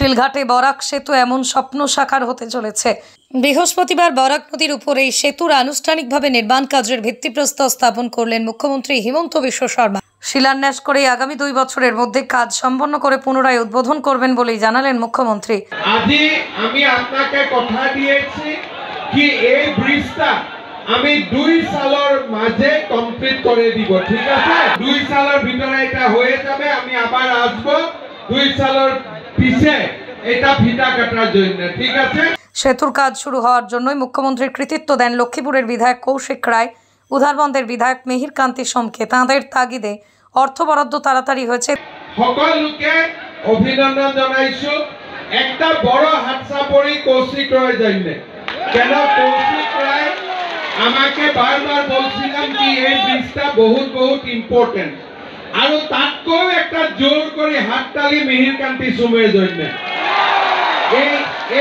শিলঘাটে বরাক সেতু এমন স্বপ্ন সাকার হতে চলেছে। বৃহস্পতিবার বরাক নদীর উপর এই সেতুর আনুষ্ঠানিকভাবে নির্মাণ কাজের ভিত্তিপ্রস্তর স্থাপন করলেন মুখ্যমন্ত্রী হিমন্ত বিশ্ব শর্মা। শিলান্যাস করে আগামী 2 বছরের মধ্যে কাজ সম্পন্ন করে পুনরায় উদ্বোধন করবেন বলেই জানালেন মুখ্যমন্ত্রী। আজি আমি আপনাকে কথা দিয়েছি কি এই ব্রিজটা আমি 2 সালের মাঝে কমপ্লিট করে দিব, ঠিক আছে? 2 সালের ভিতরে এটা হয়ে যাবে। আমি আবার আসব 2 সালের পিছে এটা ফিতা কাটার জন্য, ঠিক আছে? সেতুর কাজ শুরু হওয়ার জন্যই মুখ্যমন্ত্রীর কৃতিত্ব দেন লক্ষ্মীপুরের বিধায়ক কৌশিক রায়, উধারবন্দের বিধায়ক মিহির কান্তি সোমকে। তাঁদের তাগিদে অর্থ বরাদ্দ তাড়াতাড়ি হয়েছে। সকলকে অভিনন্দন জানাইছো। একটা বড় হাতছাপৰি কৌশিক রায়ের জন্য। কেন কৌশিক রায় আমাকে বারবার বলছিলাম কি এই ব্রিজটা বহুত ইম্পর্টেন্ট, আর তাতকেও একটা জোর করে হাততালি মিহির কান্তি সোমের জন্য।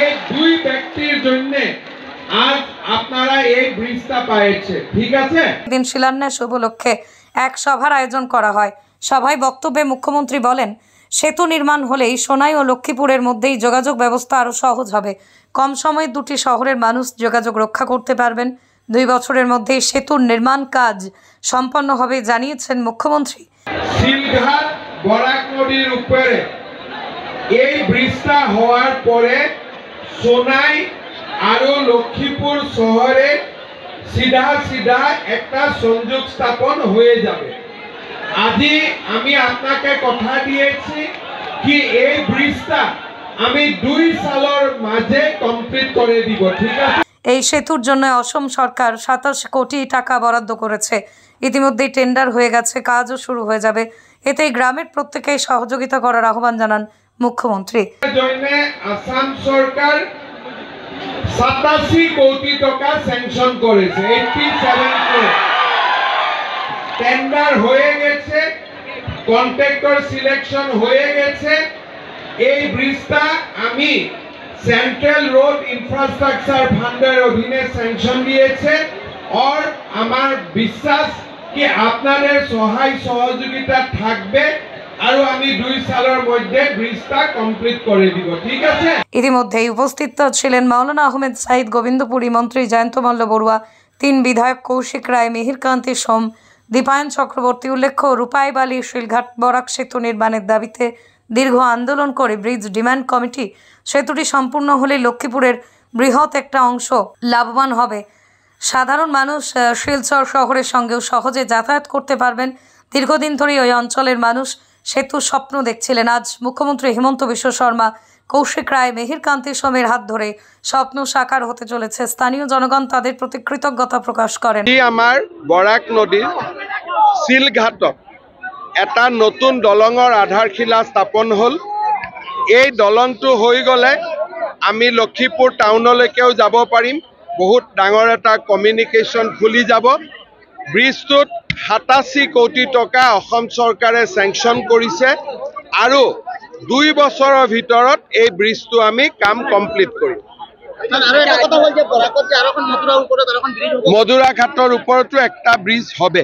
এই 2 ব্যক্তির জন্য আজ আপনারা এই ব্রিজটা পাইছে, ঠিক আছে? দিন শিলান্যাস উপলক্ষে এক সভার আয়োজন করা হয়। সভায় বক্তব্যে মুখ্যমন্ত্রী বলেন, সেতু নির্মাণ হলেই সোনাই ও লক্ষ্মীপুরের মধ্যেই যোগাযোগ ব্যবস্থা আরও সহজ হবে। কম সময়ে 2টি শহরের মানুষ যোগাযোগ রক্ষা করতে পারবেন। 2 বছরের মধ্যেই সেতুর নির্মাণ কাজ সম্পন্ন হবে জানিয়েছেন মুখ্যমন্ত্রী। শিলঘাট বরাক নদীর উপরে এই ব্রিজটা হওয়ার পরে সোনাই আর লক্ষ্মীপুর শহরে সিধা একটা সংযোগ স্থাপন হয়ে যাবে। আজি আমি আপনাকে কথা দিয়েছি কি এই ব্রিজটা আমি 2 সালের মাঝে কমপ্লিট করে দিব, ঠিক আছে? এই সেতুর জন্য অসম সরকার 27 কোটি টাকা বরাদ্দ করেছে। ইতিমধ্যেই টেন্ডার হয়ে গেছে, কাজও শুরু হয়ে যাবে। এতে গ্রামের প্রত্যেকেই সহযোগিতা করার আহ্বান জানান মুখ্যমন্ত্রী। আসাম সরকার 87 কোটি টাকা স্যাংশন করেছে, 87 কোটি। টেন্ডার হয়ে গেছে, কন্ট্রাক্টর সিলেকশন হয়ে গেছে। এই ব্রিজটা আমি সেন্ট্রাল রোড ইনফ্রাস্ট্রাকচার ফান্ডের অধীনে স্যাংশন দিয়েছে। আর আমার বিশ্বাস কি আপনাদের সহায় সহযোগিতা থাকবে আর আমি 2 সালের মধ্যে ব্রিজটা কমপ্লিট করে দিব, ঠিক আছে? ইতিমধ্যেই উপস্থিত ছিলেন মাওলানা আহমেদ সাইদ, গোবিন্দপুরী মন্ত্রী জয়ন্ত মল্ল বড়ুয়া, 3 বিধায়ক কৌশিক রায়, মিহির কান্তি সোম, দীপায়ন চক্রবর্তী। উল্লেখ্য, রূপাইবালি শিলঘাট বরাক সেতু নির্মাণের দাবিতে দীর্ঘ আন্দোলন করে ব্রিজ ডিমান্ড কমিটি সেতুটি সম্পূর্ণ হলে লক্ষ্মীপুরের বৃহৎ একটা অংশ লাভবান হবে। সাধারণ মানুষ শিলচর শহরের সঙ্গেও সহজে যাতায়াত করতে পারবেন। দীর্ঘদিন ধরেই ওই অঞ্চলের মানুষ সেতুর স্বপ্ন দেখছিলেন। আজ মুখ্যমন্ত্রী হিমন্ত বিশ্ব শর্মা, কৌশিক রায়, মিহির কান্তি সোমের হাত ধরে স্বপ্ন সাকার হতে চলেছে। স্থানীয় জনগণ তাদের প্রতি কৃতজ্ঞতা প্রকাশ করেন। আমার বরাক নদীর শিলঘাটত এটা নতুন দলঙৰ আধাৰশিলা স্থাপন হল। এই দলংটো হৈ গলে আমি লক্ষ্মীপুৰ টাউনলৈকেও যাব পাৰিম। বহুত ডাঙৰ এটা কমিউনিকেশ্যন খুলি যাব। ব্ৰিজটোত 87 কোটি টকা অসম চৰকাৰে চেংচন কৰিছে আৰু 2 বছৰৰ ভিতৰত এই ব্ৰিজটো আমি কাম কমপ্লিট কৰিম। মধুৰা ঘাটৰ ওপৰতো একটা ব্ৰিজ হবে।